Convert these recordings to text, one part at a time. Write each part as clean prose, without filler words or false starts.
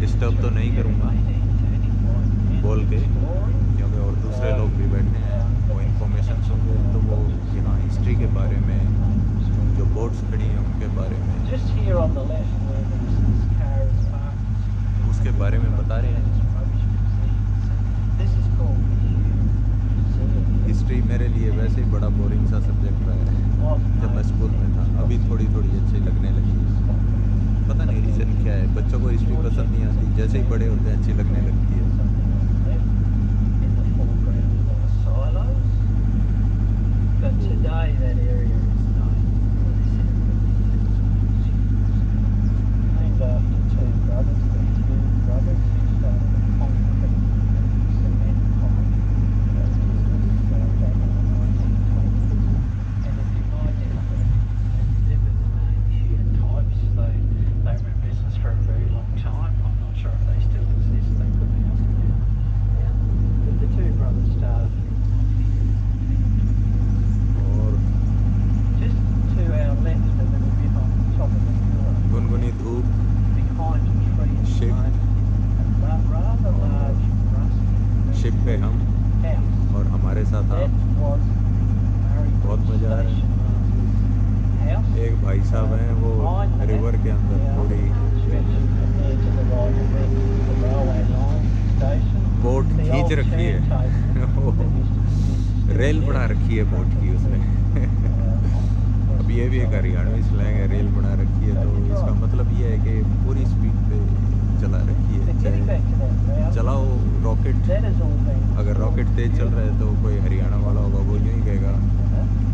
Disturb तो नहीं करूँगा बोल के, क्योंकि और दूसरे लोग भी बैठे हैं, वो इंफॉर्मेशन सुनते हैं तो वो यहाँ हिस्ट्री के बारे में, जो बोट्स खड़ी हैं उनके बारे में, उसके बारे में बता रहे हैं। हिस्ट्री मेरे लिए वैसे ही बड़ा बोरिंग सा सब्जेक्ट रहा है जब मैं स्कूल में था। अभी थोड़ी थोड़ी अच्छी लगने लगी है, पता नहीं रीज़न क्या है। बच्चों को हिस्ट्री पसंद नहीं आती, जैसे ही बड़े होते हैं अच्छी लगने लगती है। शिप पे हम और हमारे साथ आप, बहुत मज़ा आ रहा है। एक भाई साहब हैं वो रिवर के अंदर थोड़ी बोट खींच रखी है रेल बना रखी है बोट की उसने। अब ये भी एक हरियाणवी स्लैंग है, रेल बना रखी है, तो इसका मतलब ये है कि पूरी स्पीड पे चला रखी है। चलाओ रॉकेट, अगर रॉकेट तेज़ चल रहा है तो कोई हरियाणा वाला होगा वो यूँ ही कहेगा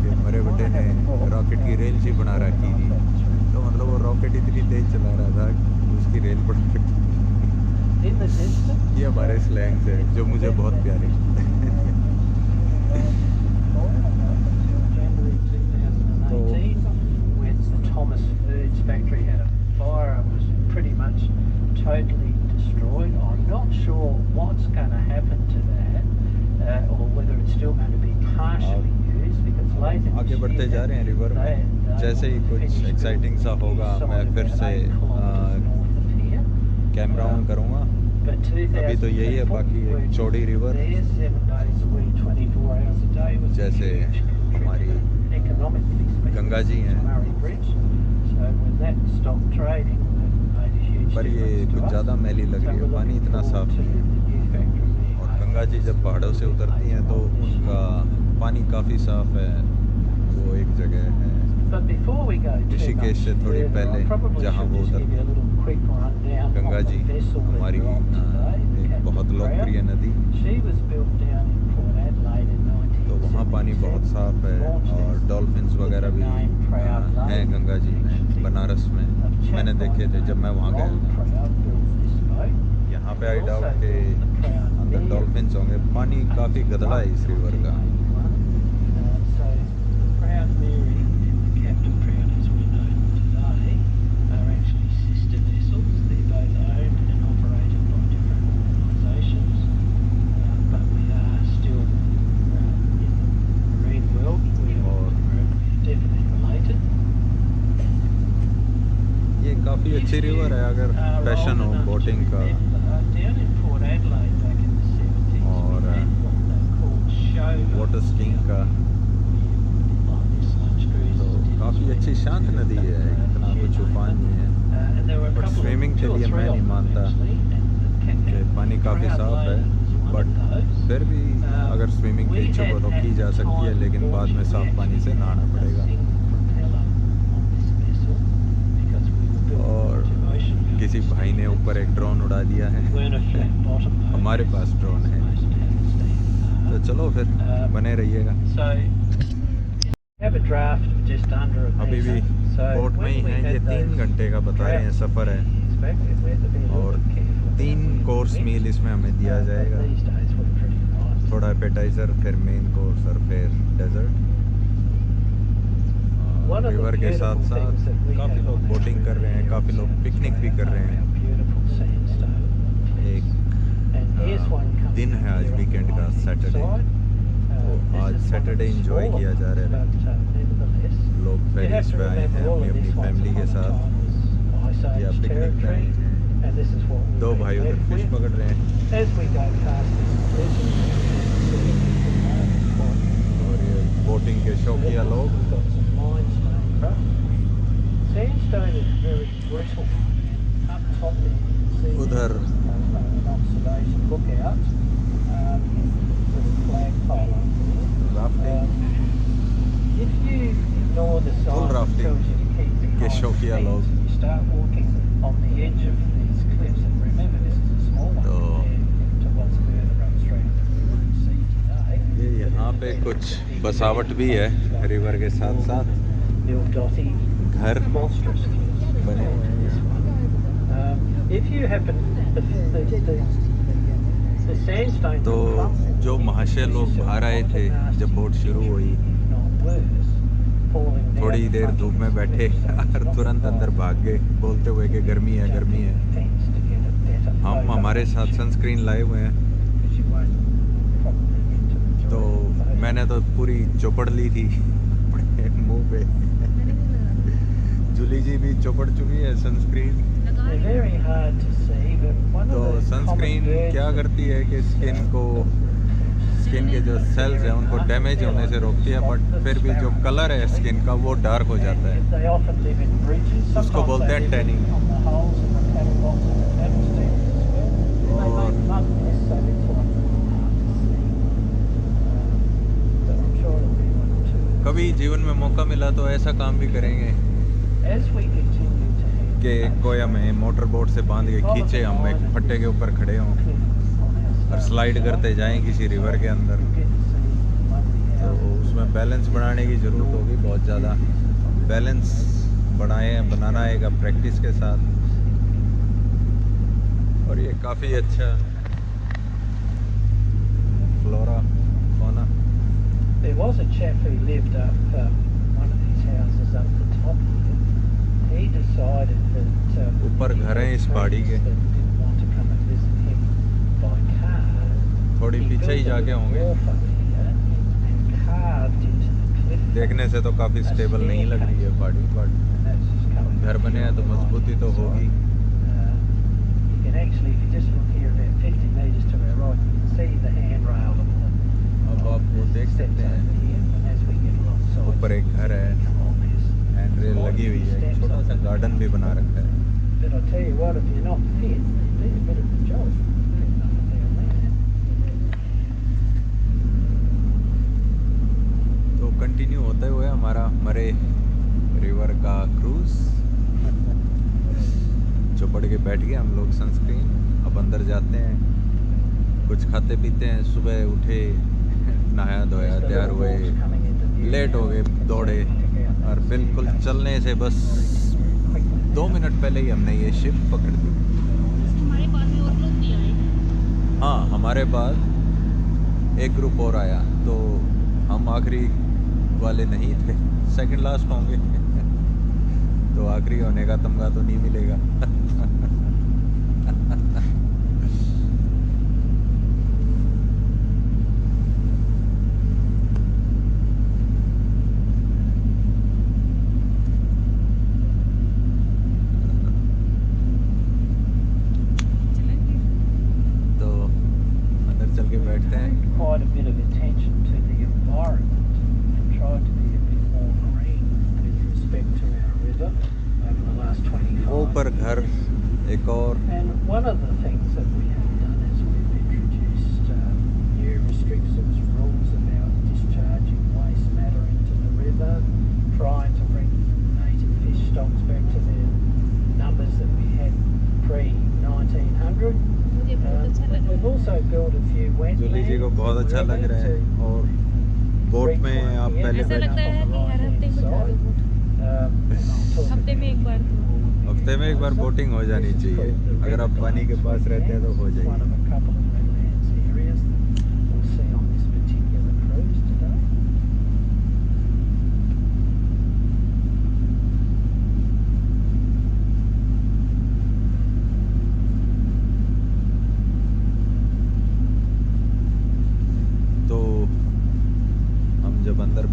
कि मेरे बेटे ने रॉकेट की रेल सी बना रखी थी, तो मतलब वो रॉकेट इतनी तेज़ चला रहा था उसकी रेल बना रखी। ये हमारे स्लैंग्स है जो मुझे बहुत प्यारे। Totally destroyed. I'm not sure what's going to happen to that, or whether it's still going to be partially used, because later आगे बढ़ते जा रहे हैं रिवर में। जैसे ही कुछ एक्साइटिंग सा होगा मैं फिर से कैमरा ऑन करूँगा। अभी तो यही है, बाकी एक चौड़ी रिवर जैसे हमारी गंगा जी हैं, पर ये कुछ ज़्यादा मैली लग रही है, पानी इतना साफ नहीं है। और गंगा जी जब पहाड़ों से उतरती हैं तो उनका पानी काफ़ी साफ है। वो एक जगह है ऋषिकेश से थोड़ी पहले जहाँ वो उतरती है गंगा जी, हमारी एक बहुत लोकप्रिय नदी, तो वहाँ पानी बहुत साफ है। और डॉल्फिन्स वगैरह भी हैं गंगा जी में, बनारस में मैंने देखे थे जब मैं वहाँ गया था। यहाँ पे आई डाउट के अंदर डॉल्फिन्स होंगे। पानी काफ़ी गंदा है इस रिवर का। काफ़ी अच्छी रिवर है अगर पैशन हो बोटिंग का और वाटर स्कीइंग का, तो काफ़ी अच्छी शांत नदी है, इतना कुछ उफान नहीं है। बट स्विमिंग के लिए मैं नहीं मानता कि पानी काफ़ी साफ है, बट फिर भी अगर स्विमिंग की इच्छा हो तो की जा सकती है, लेकिन बाद में साफ पानी से नहाना पड़ेगा। और किसी भाई ने ऊपर एक ड्रोन उड़ा दिया है, हमारे पास ड्रोन है, तो चलो फिर बने रहिएगा। अभी भी बोट में ही हैं, ये 3 घंटे का बता रहे हैं सफ़र है और 3 कोर्स मील इसमें हमें दिया जाएगा, थोड़ा एपेटाइज़र, फिर मेन कोर्स और फिर डेजर्ट। रिवर के साथ साथ काफ़ी लोग बोटिंग कर रहे हैं, काफ़ी लोग पिकनिक भी कर रहे हैं। एक दिन है आज वीकेंड का, सैटरडे, तो आज सैटरडे एंजॉय किया जा रहा है। लोग फेरीज पे आए हैं अपनी अपनी फैमिली के साथ या पिकनिक पे आए हैं। And this is what दो we've भाई been उधर left फिश with. पकड़ रहे हैं As we go past this और ये बोटिंग के शौकिया लोग। we've got some limestone rock. Sandstone is very brittle. Up top there you can see उधर an observation lookout with a flagpole up there. Rafting If you ignore the sign that rafting tells you to keep behind के the शौकिया fence, लोग। you start walking on the edge of these cliffs, and remember this is a small one तो compared to what's further upstream that we won't see today. ये यहाँ पे कुछ बसावट भी है रिवर के साथ साथ Little dotty, घर monstrous cliffs. बने हुए हैं यहाँ। If you happen the sandstone तो जो महाशय लोग बाहर आए थे जब बोट शुरू हुई थोड़ी देर धूप में बैठे और तुरंत अंदर भाग गए बोलते हुए कि गर्मी है गर्मी है। हम हमारे साथ सनस्क्रीन लाए हुए हैं तो मैंने तो पूरी चौपड़ ली थी अपने मुंह पे। जूली जी भी चौपड़ चुकी है सनस्क्रीन। तो सनस्क्रीन क्या करती है कि स्किन के जो सेल्स हैं उनको डैमेज होने से रोकती है, बट फिर भी जो कलर है स्किन का वो डार्क हो जाता है, उसको बोलते हैं टैनिंग। कभी जीवन में मौका मिला तो ऐसा काम भी करेंगे कि कोई हमें मोटर बोट से बांध के खींचे, हम एक फट्टे के ऊपर खड़े हों और स्लाइड करते जाएं किसी रिवर के अंदर। तो उसमें बैलेंस बढ़ाने की ज़रूरत होगी बहुत ज़्यादा। बैलेंस बनाना आएगा प्रैक्टिस के साथ। और ये काफ़ी अच्छा flora fauna. There was a chap who lived up one of these houses up the top here. He decided that ऊपर घर हैं इस पहाड़ी के, didn't want to come and visit him by car. थोड़ी He पीछे ही built a जाके little होंगे। wharf up here and carved into the cliff. देखने से तो काफ़ी स्टेबल नहीं लग रही है पहाड़ी, but And that's just coming घर बने हैं तो मजबूती तो होगी। You can actually, if you just look here about 50 metres to our right, you can see the handrail of the अब आप वो देख सकते हैं ऊपर एक घर है, हैंडरेल लगी हुई है, एक छोटा सा गार्डन भी बना रखा है। But I'll tell you what, if you're not fit, do a bit of a job. Getting up and down there. तो कंटिन्यू होते हुए हमारा मरे रिवर का क्रूज। चौपड़ के बैठ गए हम लोग सनस्क्रीन। अब अंदर जाते हैं, कुछ खाते पीते हैं। सुबह उठे, नहाया धोया, तैयार हुए, लेट हो गए, दौड़े और बिल्कुल चलने से बस 2 मिनट पहले ही हमने ये शिप पकड़ दी। हमारे पास में और लोग भी आए। हाँ, हमारे बाद एक ग्रुप और आया, तो हम आखिरी वाले नहीं थे, सेकंड लास्ट होंगे। तो आखिरी होने का तमगा तो नहीं मिलेगा। Quite a bit of attention to the environment and tried to be a bit more green with respect to our river over the last 25 ऊपर घर years. एक और। And one of the things that we have done is we've introduced new restrictions, rules about discharging waste matter into the river, trying to bring native fish stocks back to their numbers that we had pre-1900. मुझे बहुत अच्छा लगा। We've also built a few wetlands. Jully जी को बहुत अच्छा लग रहा है। और बोट में आप पहले ऐसा लगता है कि हर हफ्ते को चालू बोट। हफ्ते में एक बार तो। हफ्ते में एक बार बोटिंग हो जानी चाहिए। अगर आप पानी के पास रहते हैं तो हो जाएगी।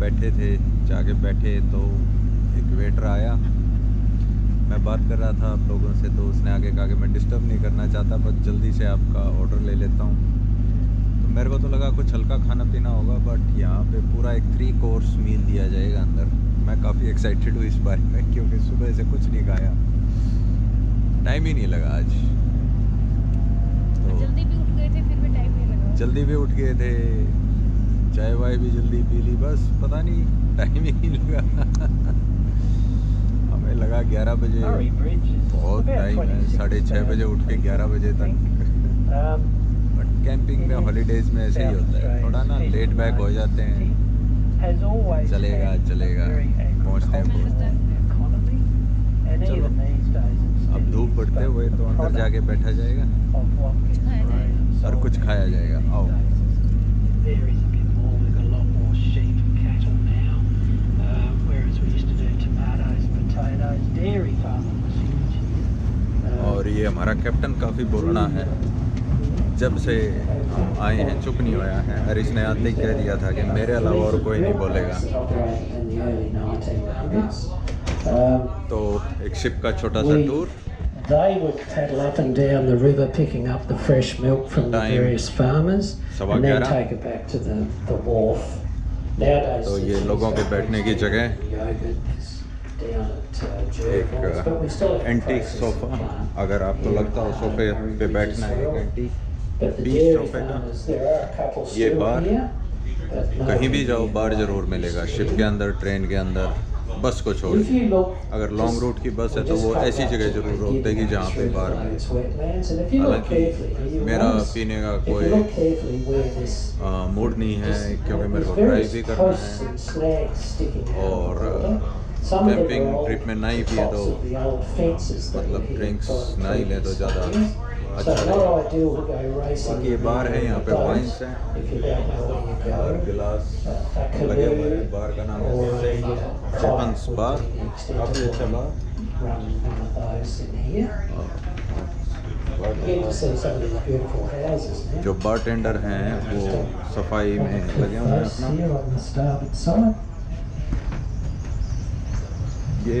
बैठे थे, जाके बैठे तो एक वेटर आया, मैं बात कर रहा था आप लोगों से, तो उसने आगे कहा कि मैं डिस्टर्ब नहीं करना चाहता, बस जल्दी से आपका ऑर्डर ले लेता हूँ। तो मेरे को तो लगा कुछ हल्का खाना पीना होगा, बट यहाँ पे पूरा एक 3 कोर्स मील दिया जाएगा अंदर। मैं काफ़ी एक्साइटेड हूँ इस बारे में, क्योंकि सुबह से कुछ नहीं खाया, टाइम ही नहीं लगा आज। तो जल्दी भी उठ गए थे, फिर भी टाइम नहीं लगा। जल्दी भी उठ गए थे, चाय वाय भी जल्दी पी ली, बस पता नहीं टाइम ही नहीं लगा। हमें लगा 11 बजे, बहुत टाइम है, 6:30 बजे उठ के 11 बजे तक। बट कैंपिंग में हॉलीडेज में ऐसे ही होता है, थोड़ा ना लेट बैक हो जाते हैं। चलेगा चलेगा, पहुँचते हैं पहुँचते हैं। चलो, अब धूप बढ़ते हुए तो अंदर जाके बैठा जाएगा कुछ खाया जाएगा। और कुछ खाया जाएगा। आओ। और ये हमारा कैप्टन काफ़ी बोलना है, जब से हम आए हैं चुप नहीं होया है, और इसने आते ही कह दिया था कि मेरे अलावा और कोई नहीं बोलेगा। तो एक शिप का छोटा सा tour. They would paddle up and down the river picking up the fresh milk from the Time various farmers and then 11:15। take it back to the wharf. Nowadays, तो ये लोगों के बैठने की जगह, एक एंटीक सोफ़ा, अगर आपको लगता हो सोफे पे बैठना है, एक एंटीक 20 सोफे का। ये बार कहीं भी जाओ बार ज़रूर मिलेगा, शिप के अंदर, ट्रेन के अंदर, बस को छोड़। अगर लॉन्ग रूट की बस है तो वो ऐसी जगह ज़रूर रोक देगी जहाँ पे बार हो। हालांकि मेरा पीने का कोई मूड नहीं है, क्योंकि मेरे को ड्राइव भी करना है, और कैंपिंग ट्रिप में नहीं पिए तो मतलब ड्रिंक्स नहीं ले तो ज़्यादा अच्छा रहेगा। ये बार है, यहाँ पे वाइन्स हैं और गिलास लगे हुए हैं। बार का नाम है स्टीफन्स बार, काफ़ी अच्छा बार। जो बारटेंडर हैं वो सफाई में लगे हुए हैं अपना। ये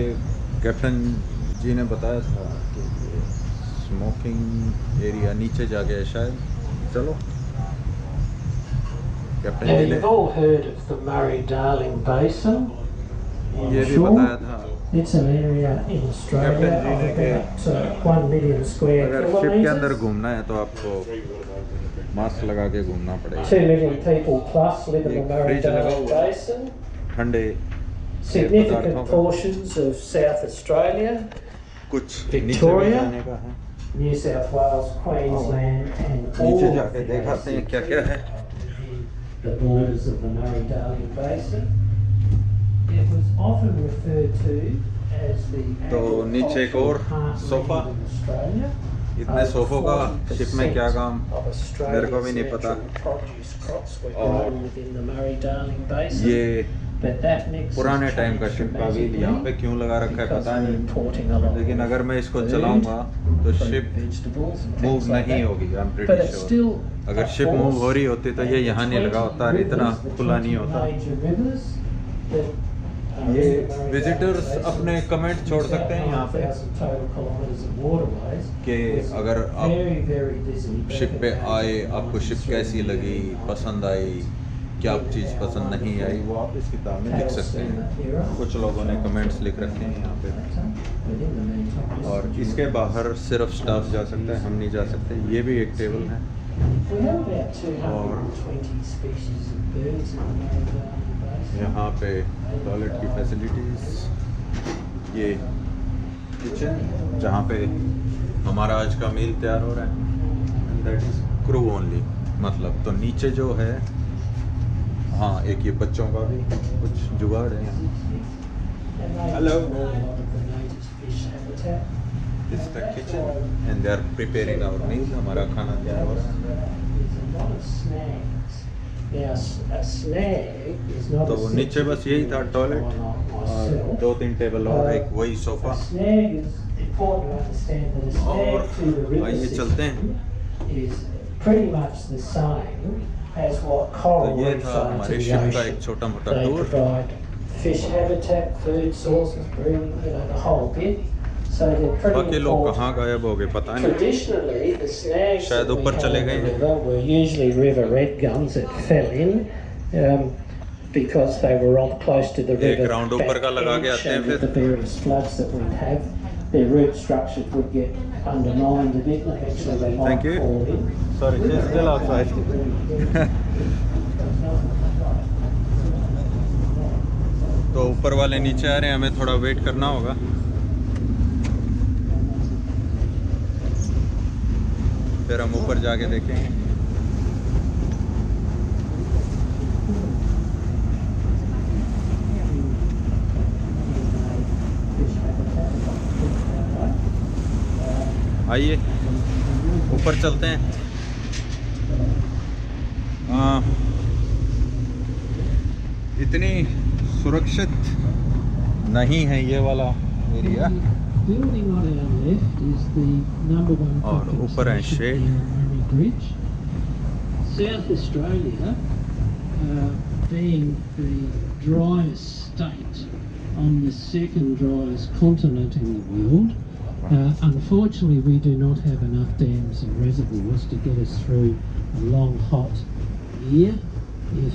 कैप्टन जी ने बताया था कि स्मोकिंग एरिया नीचे जाके है शायद। चलो, कैप्टन Now, जी ने you've all heard of the Murray-Darling Basin. ये भी बताया था। It's an area in Australia Captain of जी ने about 1 million square अगर शिप के अंदर kilometres. घूमना है तो आपको मास्क लगा के घूमना पड़ेगा। 2 million people plus live in the एक फ्रिज लगा Murray-Darling हुआ है, Basin. ठंडे Significant portions of South Australia, कुछ नीचे भी Victoria, जाने का है। New South Wales, Queensland and all नीचे of जाके the दिखाते हैं क्या क्या है। the borders of the Murray-Darling Basin. It was often referred to as the तो नीचे एक और सोफा। Australia. इतने सोफों का शिप में क्या काम, मेरे को भी नहीं पता। और ये पुराने टाइम का शिप का व्हील यहाँ पे क्यों लगा रखा है पता नहीं, लेकिन अगर मैं इसको चलाऊंगा तो शिप मूव नहीं होगी। आई एम प्रीटी श्योर अगर शिप मूव हो रही होती तो ये यहाँ नहीं लगा होता और इतना खुला नहीं होता। ये विजिटर्स अपने कमेंट छोड़ सकते हैं यहाँ पे कि अगर आप शिप पे आए, आपको शिप कैसी लगी, पसंद आई, क्या चीज़ पसंद नहीं आई, वो आप इस किताब में लिख सकते हैं। कुछ लोगों ने कमेंट्स लिख रखे हैं यहाँ पे। और इसके बाहर सिर्फ स्टाफ जा सकता है, हम नहीं जा सकते। ये भी एक टेबल है और यहाँ पे टॉयलेट की फैसिलिटीज़। ये किचन जहाँ पे हमारा आज का मील तैयार हो रहा है, दैट इज़ क्रू ओनली। मतलब तो नीचे जो है, हाँ, एक ये बच्चों का भी कुछ जुगाड़ है यहाँ। Hello, this is the kitchen and they are preparing our meal. हमारा खाना तैयार हो रहा है। तो नीचे बस यही था टॉयलेट और 2-3 टेबल और एक वही सोफा। और आइए चलते हैं। तो ये था हमारे शिप का एक छोटा मोटा टूर। So they're pretty बाकी लोग important. कहाँ गायब हो गए पता नहीं. Traditionally, the snags शायद that we ऊपर had चले in the गए हैं. river were usually river red gums that fell in because they were on close to the एक river राउंड ऊपर का लगा के आते हैं and with फिर. the various floods that we'd have, their root structures would get undermined a bit and eventually they might Thank you. fall in. Sorry, it's still outside. तो ऊपर वाले नीचे आ रहे हैं, हमें थोड़ा वेट करना होगा. फिर हम ऊपर जाके देखेंगे. आइए ऊपर चलते हैं. इतनी सुरक्षित नहीं है ये वाला area. Building on our left is the number one और pumping ऊपर है station shed. here on Murray Bridge. South Australia, being the driest state on the second driest continent in the world, unfortunately we do not have enough dams and reservoirs to get us through a long hot year if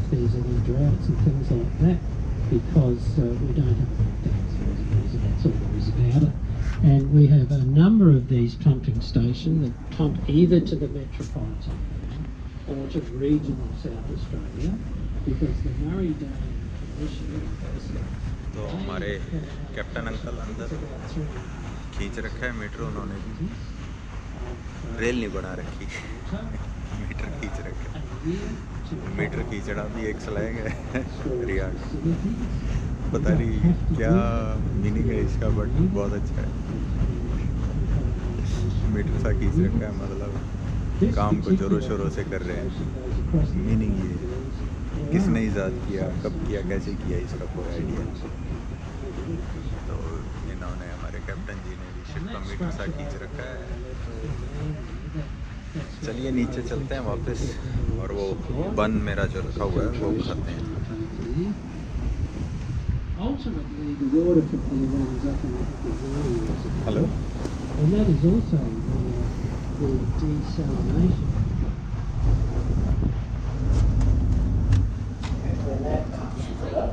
there's any droughts and things like that, because we don't have enough dams and reservoirs, and that's all there is about it. And we have a number of these pumping stations that pump either to the metropolitan area or to regional South Australia, because the Murray Dam Commission तो हमारे captain uncle अंदर खींच रखा है metre. उन्होंने भी rail नहीं बना रखी, मीटर खींच रखा है. मीटर खींचना भी एक स्लैंग है रिया का. पता नहीं क्या मीनिंग है इसका, बट बहुत अच्छा है. मीटर सा खींच रखा है, मतलब काम को जोरों शोरों से कर रहे हैं. मीनिंग ये है. किसने ईजाद किया, कब किया, कैसे किया, इसका कोई आइडिया नहीं. तो इन्होंने, हमारे कैप्टन जी ने भी शिप का मीटर सा खींच रखा है. चलिए नीचे चलते हैं वापस, और वो बन मेरा जो रखा हुआ है वो खाते हैं. Hello. And that is also the desalination. When that comes through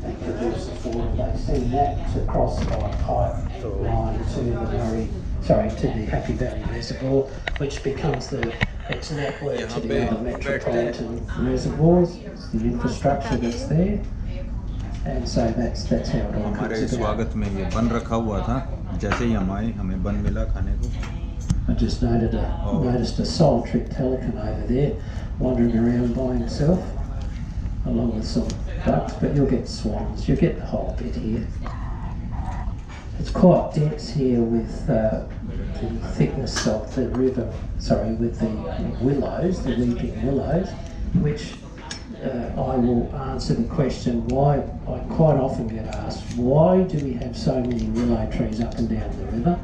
and produces water, they send that to cross by pipe line to the to the Happy Valley Reservoir, which becomes its network to the other metropolitan reservoirs. It's the infrastructure that's there, and so that's how it all हमारे comes about. स्वागत में ये बन रखा हुआ था. जैसे ही हम आए हमें बन मिला खाने को. I just noticed a solitary pelican over there wandering around by himself, along with some ducks, but you'll get swans, you'll get the whole bit here. It's quite dense here with the thickness of the river, with the willows, the weeping willows, which I will answer the question why. I quite often get asked, why do we have so many willow trees up and down the river?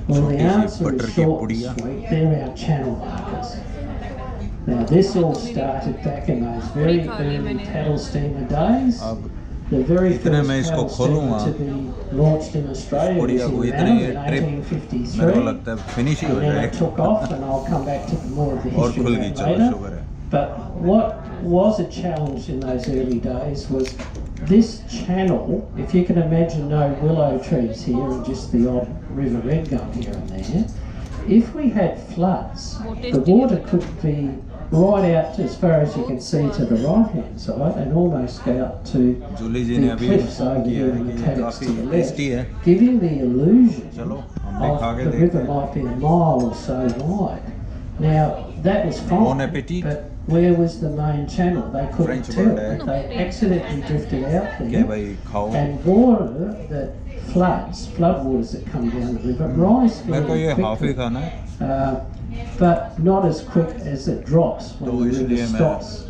Well, the answer is short and sweet. They're our channel markers. Now, this all started back in those very early cattle steamer days. The very first cattle steamer to be launched in Australia was in Melbourne in 1853. And then it took off, and I'll come back to more of the history of that later. But what was a challenge in those early days was this channel. If you can imagine no willow trees here and just the odd river red gum here and there, if we had floods, the water could be right out as far as you can see to the right hand side and almost go out to the cliffs over here in the paddocks to the left, giving the illusion of the river might be a mile or so wide. Now that was fine, but where was the main channel? They couldn't tell. They accidentally drifted out there, and water that flood waters that come down the river rise very quickly, but not as quick as it drops when the river stops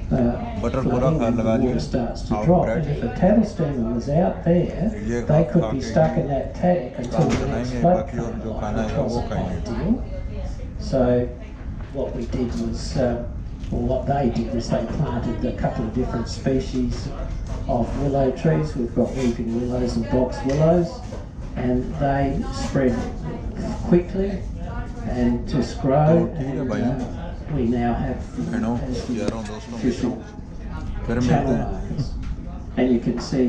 flooding and the water starts to drop. And if a cattle steamer was out there, they could be stuck in that paddock until the next flood came along, which wasn't ideal. So what we did was, or what they did was they planted a couple of different species of willow trees. We've got weeping willows and box willows, and they spread quickly and just तो grow. ठीक है भाई We now have जा रहा हूँ दोस्तों official फिर मिलते channel हैं markers, and you can see